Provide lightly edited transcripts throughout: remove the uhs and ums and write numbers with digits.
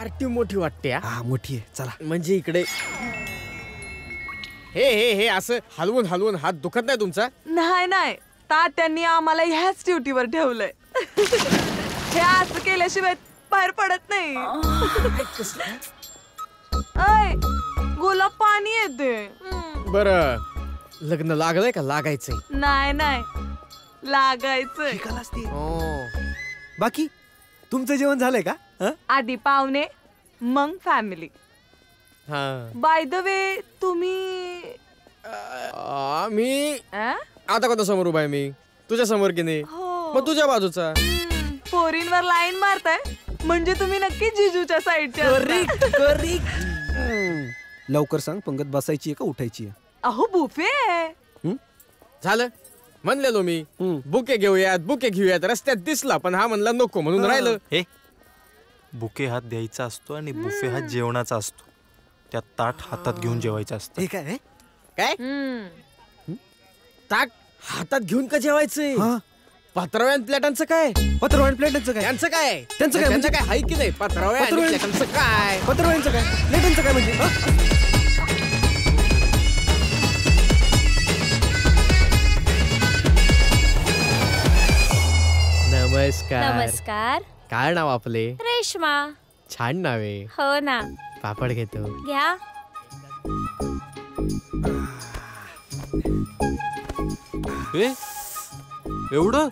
Party मोठी वाटते. हा मोठी आहे. चला म्हणजे इकडे हे हे हे असं हलवून हलवून हात दुखत नाही तुमचा? नाही नाही, तात्यांनी आम्हाला ह्याच ड्युटीवर ठेवलंय. हे असं केल्याशिवाय बाहेर पडत नाही. ऐ, गुलाब पाणी येते. बरं, लग्न लागलंय का लागायचंय? नाही नाही, लागायचंय. बाकी तुमचं जेवण झालंय का? आधी पाहुणे मग फॅमिली. बाय द वे तुम्ही मी आता कोणत्या समोर उभा आहे? मी तुझ्या समोर की नाही? मग तुझ्या बाजूचा. पोरींवर लाईन मारताय म्हणजे तुम्ही नक्की जिजूच्या साईडच्या. लवकर सांग, पंगत बसायची आहे का उठायची आहे? अहो बुफे आहे. झालं म्हणलेलो मी बुके घेऊयात रस्त्यात दिसला, पण हा म्हणला नको म्हणून राहिलं. हे बुके हात द्यायचा असतो आणि बुफे हात जेवणाचा असतो. त्या ताट हातात घेऊन जेवायचं असतं. हे काय काय ताट हातात घेऊन का जेवायचंय? पत्राव्या प्लेटांचं काय? पत्राव्या प्लेटांचं काय? त्यांचं काय? त्यांचं काय हाय की नाही? पत्राव्या प्लेटांचं काय? पत्राव्यांचं काय? प्लेटांचं काय म्हणजे? नमस्कार. नमस्कार. काय नाव आपले? रेश्मा. छान नाव आहे. हो ना. पापड घेतो. घ्या. एवढं?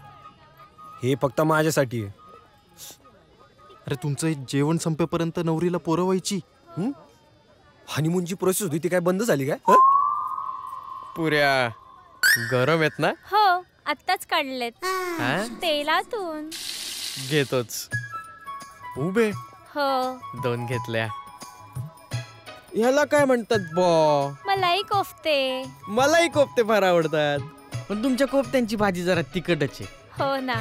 हे फक्त माझ्यासाठी आहे. अरे तुमचं जेवण संपेपर्यंत नवरीला पोरं व्हायची. हनीमूनची प्रोसेस होती ती काय बंद झाली काय? पुऱ्या गरम आहेत ना? हो, आत्ताच काढलेत तेलातून. घेतोच. उभे हो. 2 घेतल्या. ह्याला काय म्हणतात बॉ? मलाही कोफ्ते. मलाही कोफ्ते फार आवडतात, पण तुमच्या कोफ्त्यांची भाजी जरा तिखटच आहे. हो ना.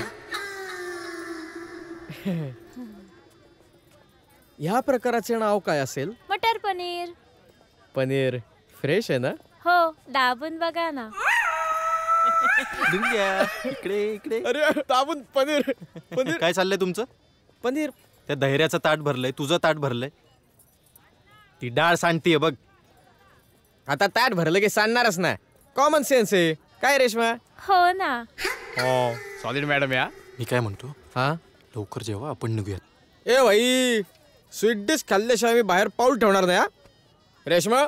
ह्या प्रकाराचे नाव काय असेल? मटर पनीर. पनीर फ्रेश आहे ना? हो, दाबून बघा ना. इकडे इकडे. अरे दाबून पनीर. पनीर काय चाललंय तुमचं? पनीर. त्या धैर्याचं ताट भरलंय, तुझं ताट भरलंय. ती डाळ सांडतीये बघ. आता ताट भरलं की सांडणारच ना. कॉमन सेन्स आहे काय रेश्मा? हो ना. हो सॉलिड मॅडम या. मी काय म्हणतो, हा लवकर जेव्हा आपण निघूयात. ए भाई, स्वीट डिश खाल्ल्याशिवाय मी बाहेर पाऊल ठेवणार नाही. रेश्मा,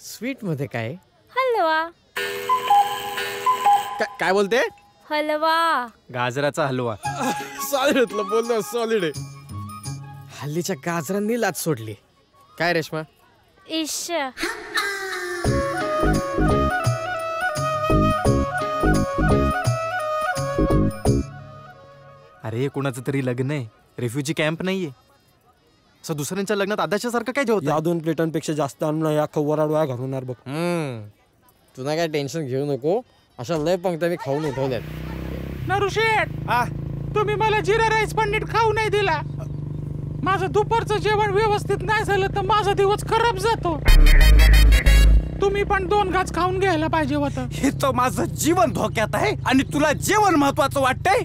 स्वीट मध्ये काय? हलवा. काय बोलते? हलवा. गाजराचा हलवा. सॉलिड बोललो, सॉलिड आहे. हल्लीच्या गाजरांनी लाच सोडली काय रेश्मा? इश. अरे कोणाचं तरी लग्न आहे, रेफ्युजी कॅम्प नाहीये. असं दुसऱ्यांच्या लग्नात आदाच्यासारखं काय जेवत? या 2 प्लेटांपेक्षा जास्त आणलं या खवराडवा घालणार बघ. तुला काय टेन्शन घेऊ नको, अशा लय पंक्त्या मी खाऊन उठवल्यात. नरुशेठ, तुम्ही मला जिरा राईस पण नीट खाऊ नाही दिला. माझं दुपारचं जेवण व्यवस्थित नाही झालं तर माझा दिवस खराब जातो. तुम्ही पण 2 घास खाऊन घ्यायला पाहिजे होतं. हे तर माझं जीवन धोक्यात आहे आणि तुला जेवण महत्वाचं वाटतंय?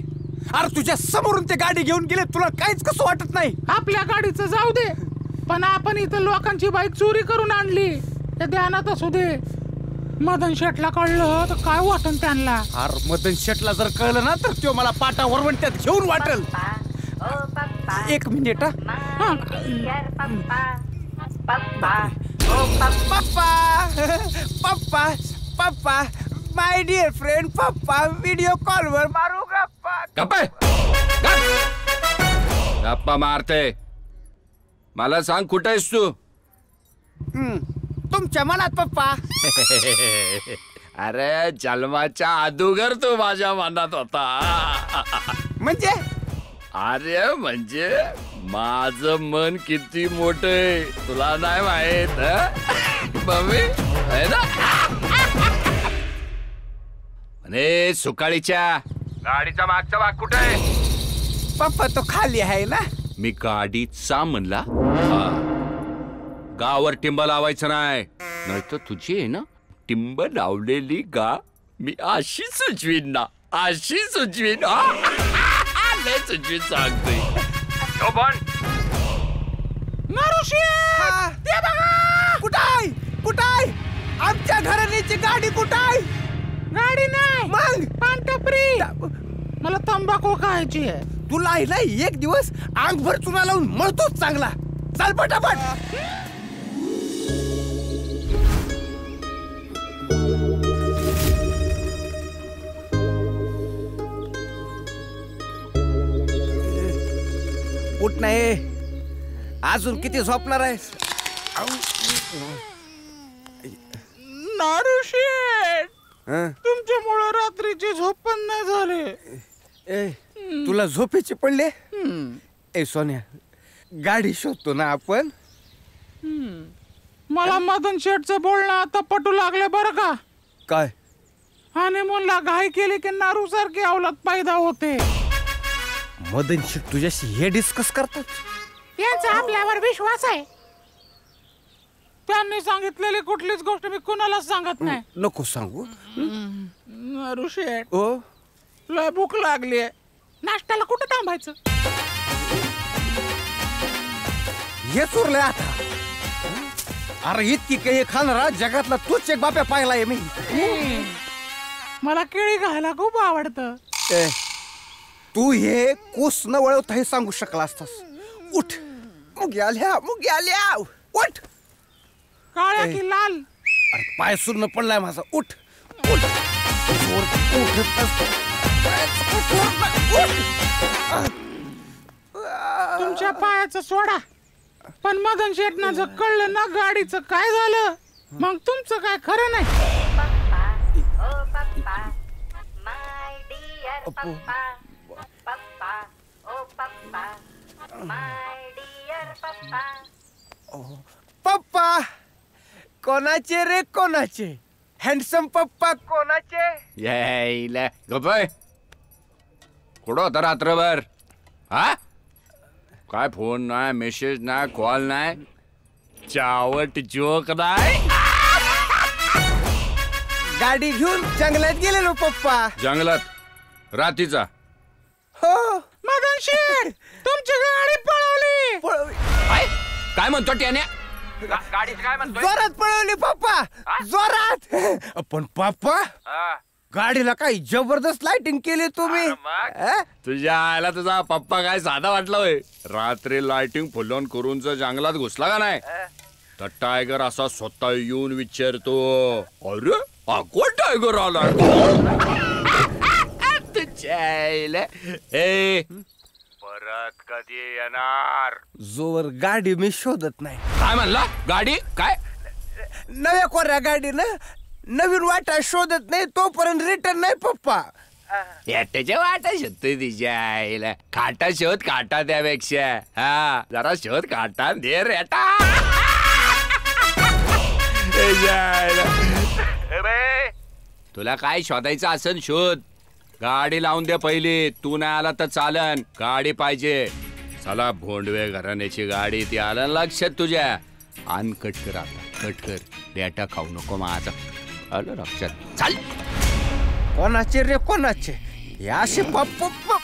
अरे तुझ्या समोरून ते गाडी घेऊन गेले, तुला काहीच कसं वाटत नाही? आपल्या गाडीचं जाऊ दे, पण आपण इथं लोकांची बाईक चोरी करून आणली ते ध्यानात असू दे. मदन शेठला कळलं तर काय वाटन त्यांना? अरे मदन शेठला जर कळलं ना तर तो मला पाटा वरवंट्यात घेऊन वाटल. 1 मिनिट. पप्पा पप्पा माय डिअर फ्रेंड पप्पा, व्हिडिओ कॉलवर मारू गप्पा. गप्पा मारते. मला सांग कुठे आहेस तू? तुमच्या मनात पप्पा. अरे जन्माच्या अगोदर तू माझ्या मनात होता. म्हणजे? अरे म्हणजे माझं मन किती मोठं आहे तुला नाही माहित मम्मी आहे ना? अरे सुकाळीच्या गाडीचा मागचा भाग कुठे आहे? पप्पा तो खाली आहे ना. मी गाडीचा म्हणला. गावर टिंब लावायचं नाही, नाहीतर तुझी आहे ना टिंब लावलेली गा मी अशी सुचवीन ना, अशी सुचवीन. लय सुचवीन सांगतोय. ते बघा कुठाय आमच्या घराण्याची गाडी कुठाय? गाडी नाही मग पानटपरी. मला तंबाखू खायची आहे. तुला आहे ना एक दिवस अंगभर चुना लावून मळतोच चांगला. चल पटापट. उठ नाही अजून किती झोपणार आहेस? नारू शेठ, हं? तुमच्यामुळे रात्रीची झोप पण नाही झाली. ए तुला झोपेची पडले? ए सोन्या गाडी शोधतो ना आपण. मला मदन शेठचं बोलणं आता पटू लागले बरं का. काय? आणि म्हणला घाई केली की नारू सारखी अवलाद पैदा होते. मदन शेठ तुझ्याशी हे डिस्कस करतात? यांचा आपल्यावर विश्वास आहे. त्यांनी सांगितलेली कुठलीच गोष्ट मी कुणालाच सांगत नाही. नको सांगू. नारू शेठ, ओ लय भूक लागली आहे. नाश्त्याला कुठं थांबायचं? हे चोरलंय आता. अरे इतकी काही खाणारा जगातला तूच एक बाप्या पाहिलाय मी. मला केळी खायला खूप आवडतं. ए, तू हे कोस न वळवता हे सांगू शकला असतास. उठ मुगी आल्या उठ. काळ्या की लाल? अरे पाय सुन्न पडलाय माझा. उठ उठ तुमच्या पायाचं सोडा. पण मदन शेठना जर कळलं ना गाडीचं काय झालं, मग तुमचं काय खरं नाही. पप्पा कोणाचे रे कोणाचे? हँडसम पप्पा कोणाचे? यायला गप्पा कुठं होता रात्रभर? हा काय फोन नाही, मेसेज नाही, कॉल नाही, चावट जोक नाही. गाडी घेऊन जंगलात गेलेलो पप्पा. जंगलात रात्रीचा? हो मदन शेठ, तुमची गाडी पळवली. काय म्हणतो त्याने? गाडी काय म्हणतो? जोरात पळवली पप्पा, जोरात. पण पप्पा गाडीला काही जबरदस्त लाइटिंग केली तुम्ही. तुझ्या आयला तुझा पप्पा काय साधा वाटला होय? रात्री लाइटिंग फुलवून करून जंगलात घुसला का नाही तर टायगर असा स्वतः येऊन विचारतो, अरे कोण टायगर आला? परत कधी येणार? जोवर गाडी मी शोधत नाही. काय म्हणला? गाडी काय? नव्या कोऱ्या गाडीनं नवीन वाटा शोधत नाही तोपर्यंत रिटर्न नाही पप्पा. त्याच्या वाटा शोधतोय तिच्या आईला. काटा शोध, काटा त्यापेक्षा. हा जरा शोध काटा दे रेटा. तुला काय शोधायचं असेल शोध. गाडी लावून दे पहिली. तू नाही आला तर चालन. गाडी पाहिजे. चला भोंडवे घराण्याची गाडी ती आलं लक्षात तुझ्या. आण कट कर आता, कट कर. डेटा खाऊ नको माझा. आलं लक्षात. चाल. कोणाचे रे कोणाचे? हे असे पप्पा